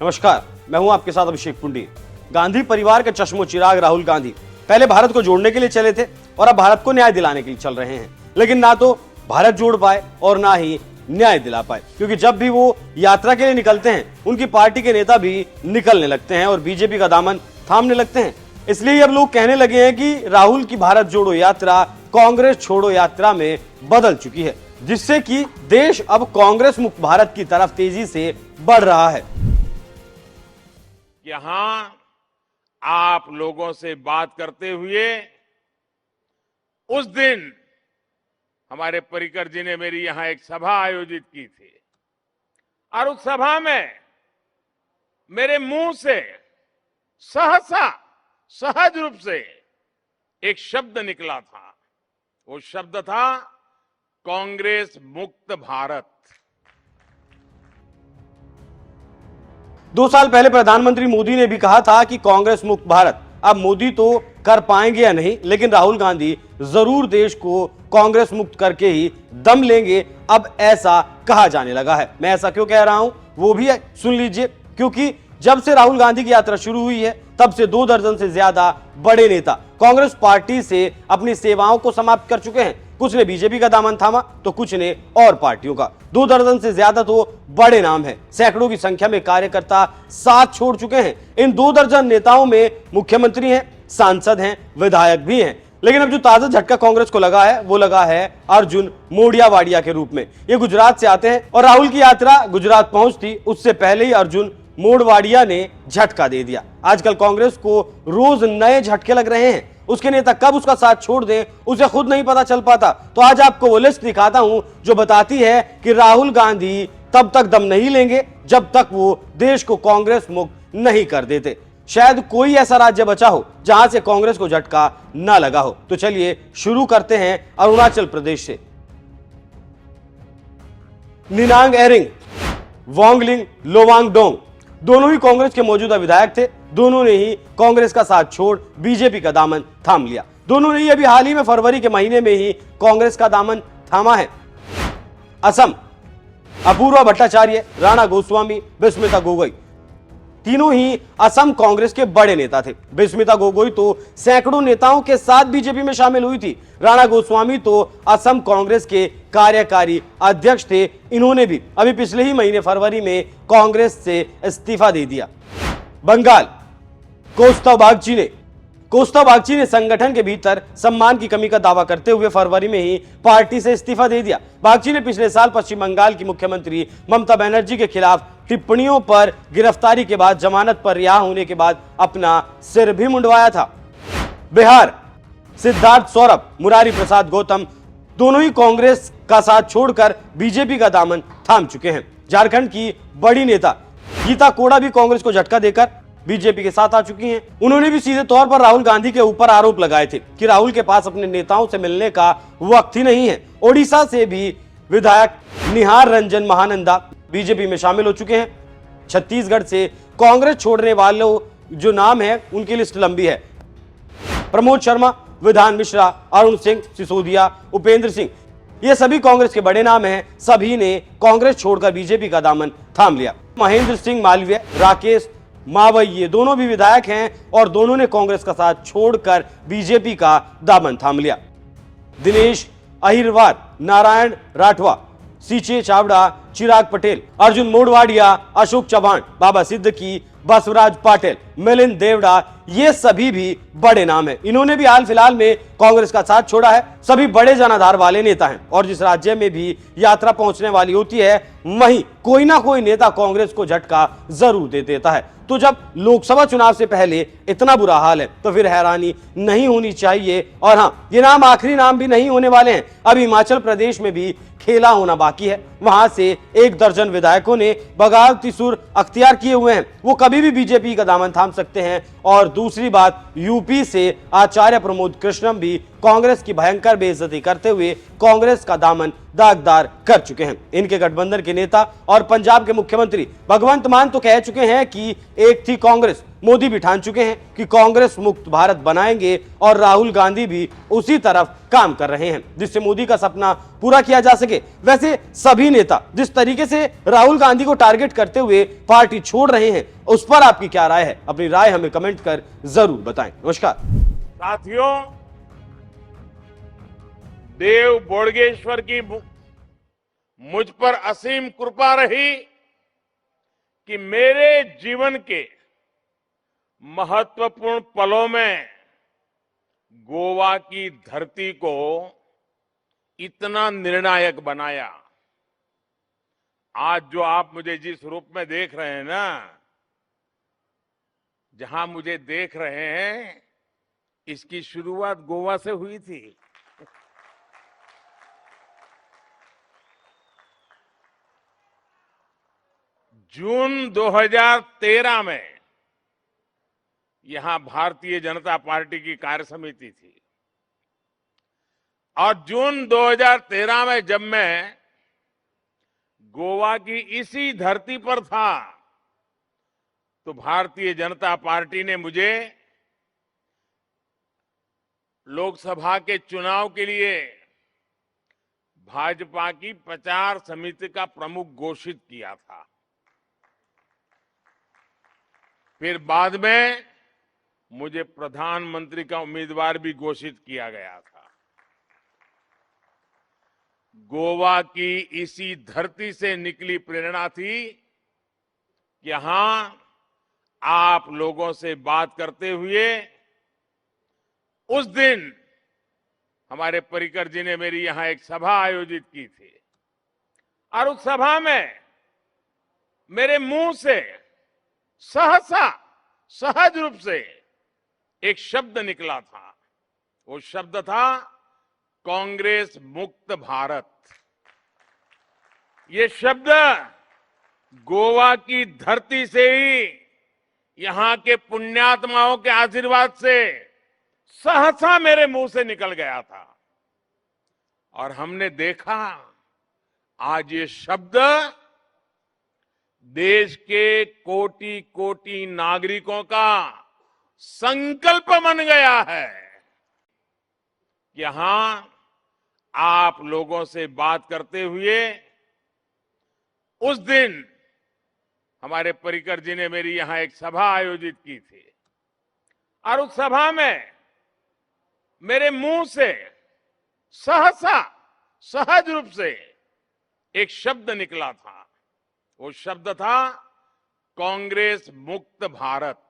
नमस्कार, मैं हूं आपके साथ अभिषेक पुंडी। गांधी परिवार के चश्मो चिराग राहुल गांधी पहले भारत को जोड़ने के लिए चले थे और अब भारत को न्याय दिलाने के लिए चल रहे हैं, लेकिन ना तो भारत जोड़ पाए और ना ही न्याय दिला पाए, क्योंकि जब भी वो यात्रा के लिए निकलते हैं उनकी पार्टी के नेता भी निकलने लगते हैं और बीजेपी का दामन थामने लगते हैं। इसलिए अब लोग कहने लगे हैं कि राहुल की भारत जोड़ो यात्रा कांग्रेस छोड़ो यात्रा में बदल चुकी है, जिससे कि देश अब कांग्रेस मुक्त भारत की तरफ तेजी से बढ़ रहा है। यहां आप लोगों से बात करते हुए उस दिन हमारे पर्रिकर जी ने मेरी यहां एक सभा आयोजित की थी और उस सभा में मेरे मुंह से सहसा सहज रूप से एक शब्द निकला था। वो शब्द था कांग्रेस मुक्त भारत। 2 साल पहले प्रधानमंत्री मोदी ने भी कहा था कि कांग्रेस मुक्त भारत। अब मोदी तो कर पाएंगे या नहीं, लेकिन राहुल गांधी जरूर देश को कांग्रेस मुक्त करके ही दम लेंगे, अब ऐसा कहा जाने लगा है। मैं ऐसा क्यों कह रहा हूं वो भी है, सुन लीजिए। क्योंकि जब से राहुल गांधी की यात्रा शुरू हुई है तब से 2 दर्जन से ज्यादा बड़े नेता कांग्रेस पार्टी से अपनी सेवाओं को समाप्त कर चुके हैं। कुछ ने बीजेपी का दामन थामा तो कुछ ने और पार्टियों का। 2 दर्जन से ज्यादा तो बड़े नाम हैं, सैकड़ों की संख्या में कार्यकर्ता साथ छोड़ चुके हैं। इन 2 दर्जन नेताओं में मुख्यमंत्री हैं, सांसद हैं, विधायक भी हैं। लेकिन अब जो ताजा झटका कांग्रेस को लगा है वो लगा है अर्जुन मोडियावाडिया के रूप में। ये गुजरात से आते हैं और राहुल की यात्रा गुजरात पहुंचती उससे पहले ही अर्जुन मोडवाडिया ने झटका दे दिया। आजकल कांग्रेस को रोज नए झटके लग रहे हैं। उसके नेता कब उसका साथ छोड़ दें उसे खुद नहीं पता चल पाता। तो आज आपको वो लिस्ट दिखाता हूं जो बताती है कि राहुल गांधी तब तक दम नहीं लेंगे जब तक वो देश को कांग्रेस मुक्त नहीं कर देते। शायद कोई ऐसा राज्य बचा हो जहां से कांग्रेस को झटका ना लगा हो। तो चलिए शुरू करते हैं अरुणाचल प्रदेश से। निनांग एरिंग, वांगलिंग लोवांगडोंग दोनों ही कांग्रेस के मौजूदा विधायक थे। दोनों ने ही कांग्रेस का साथ छोड़ बीजेपी का दामन थाम लिया। दोनों ने ही अभी हाल ही में फरवरी के महीने में ही कांग्रेस का दामन थामा है। असम, अपूर्वा भट्टाचार्य, राणा गोस्वामी, बिस्मिता गोगोई तीनों ही असम कांग्रेस के बड़े नेता थे। बिस्मिता गोगोई तो सैकड़ों नेताओं के साथ बीजेपी में शामिल हुई थी। राणा गोस्वामी तो असम कांग्रेस के कार्यकारी अध्यक्ष थे। इन्होंने भी अभी पिछले ही महीने फरवरी में कांग्रेस से इस्तीफा दे दिया। बंगाल, कोस्ता बागची ने संगठन के भीतर सम्मान की कमी का दावा करते हुए फरवरी में ही पार्टी से इस्तीफा दे दिया। बागची ने पिछले साल पश्चिम बंगाल की मुख्यमंत्री ममता बनर्जी के खिलाफ टिप्पणियों पर गिरफ्तारी के बाद जमानत पर रिहा होने के बाद अपना सिर भी मुंडवाया था। बिहार, सिद्धार्थ सौरभ, मुरारी प्रसाद गौतम दोनों ही कांग्रेस का साथ छोड़कर बीजेपी का दामन थाम चुके हैं। झारखंड की बड़ी नेता गीता कोड़ा भी कांग्रेस को झटका देकर बीजेपी के साथ आ चुकी हैं। उन्होंने भी सीधे तौर पर राहुल गांधी के ऊपर आरोप लगाए थे कि राहुल के पास अपने नेताओं से मिलने का वक्त ही नहीं है। ओडिशा से भी विधायक निहार रंजन महानंदा बीजेपी में शामिल हो चुके हैं। छत्तीसगढ़ से कांग्रेस छोड़ने वालों जो नाम है उनकी लिस्ट लंबी है। प्रमोद शर्मा, विधान मिश्रा, अरुण सिंह सिसोदिया, उपेंद्र सिंह, ये सभी कांग्रेस के बड़े नाम हैं। सभी ने कांग्रेस छोड़कर बीजेपी का दामन थाम लिया। महेंद्र सिंह मालवीय, राकेश मावई ये दोनों भी विधायक हैं और दोनों ने कांग्रेस का साथ छोड़कर बीजेपी का दामन थाम लिया। दिनेश अहिरवार, नारायण राठवा, सीचे चावड़ा, चिराग पटेल, अर्जुन मोडवाडिया, अशोक चौहान, बाबा सिद्दीकी, बसवराज पाटिल, मिलिंद देवड़ा ये सभी भी बड़े नाम हैं। इन्होंने भी हाल फिलहाल में कांग्रेस का साथ छोड़ा है। सभी बड़े जनाधार वाले नेता हैं और जिस राज्य में भी यात्रा पहुंचने वाली होती है वहीं कोई ना कोई नेता कांग्रेस को झटका जरूर दे देता है। तो जब लोकसभा चुनाव से पहले इतना बुरा हाल है तो फिर हैरानी नहीं होनी चाहिए। और हाँ, ये नाम आखिरी नाम भी नहीं होने वाले हैं। अब हिमाचल प्रदेश में भी खेला होना बाकी है। वहां से 1 दर्जन विधायकों ने बगावती सुर अख्तियार किए हुए हैं। वो कभी भी बीजेपी का दामन थाम सकते हैं। और दूसरी बात, यूपी से आचार्य प्रमोद कृष्णम भी कांग्रेस की भयंकर बेइज्जती करते हुए कांग्रेस का दामन दागदार कर चुके हैं। इनके गठबंधन के नेता और पंजाब के मुख्यमंत्री भगवंत मान तो कह चुके हैं कि एक थी कांग्रेस, मोदी भी ठान चुके हैं कि कांग्रेस मुक्त भारत बनाएंगे और राहुल गांधी भी उसी तरफ काम कर रहे हैं जिससे मोदी का सपना पूरा किया जा सके। वैसे सभी नेता जिस तरीके से राहुल गांधी को टारगेट करते हुए पार्टी छोड़ रहे हैं, उस पर आपकी क्या राय है? अपनी राय हमें कमेंट कर जरूर बताएं। नमस्कार साथियों, देव बोडगेश्वर की मुझ पर असीम कृपा रही कि मेरे जीवन के महत्वपूर्ण पलों में गोवा की धरती को इतना निर्णायक बनाया। आज जो आप मुझे जिस रूप में देख रहे हैं ना, जहां मुझे देख रहे हैं, इसकी शुरुआत गोवा से हुई थी। जून 2013 में यहां भारतीय जनता पार्टी की कार्य समिति थी और जून 2013 में जब मैं गोवा की इसी धरती पर था तो भारतीय जनता पार्टी ने मुझे लोकसभा के चुनाव के लिए भाजपा की प्रचार समिति का प्रमुख घोषित किया था। फिर बाद में मुझे प्रधानमंत्री का उम्मीदवार भी घोषित किया गया था। गोवा की इसी धरती से निकली प्रेरणा थी कि यहां आप लोगों से बात करते हुए उस दिन हमारे पर्रिकर जी ने मेरी यहां एक सभा आयोजित की थी और उस सभा में मेरे मुंह से सहसा सहज रूप से एक शब्द निकला था। वो शब्द था कांग्रेस मुक्त भारत। ये शब्द गोवा की धरती से ही, यहां के पुण्यात्माओं के आशीर्वाद से सहसा मेरे मुंह से निकल गया था और हमने देखा आज ये शब्द देश के कोटि कोटि नागरिकों का संकल्प बन गया है। यहां आप लोगों से बात करते हुए उस दिन हमारे पर्रिकर जी ने मेरी यहां एक सभा आयोजित की थी और उस सभा में मेरे मुंह से सहसा सहज रूप से एक शब्द निकला था। वो शब्द था कांग्रेस मुक्त भारत।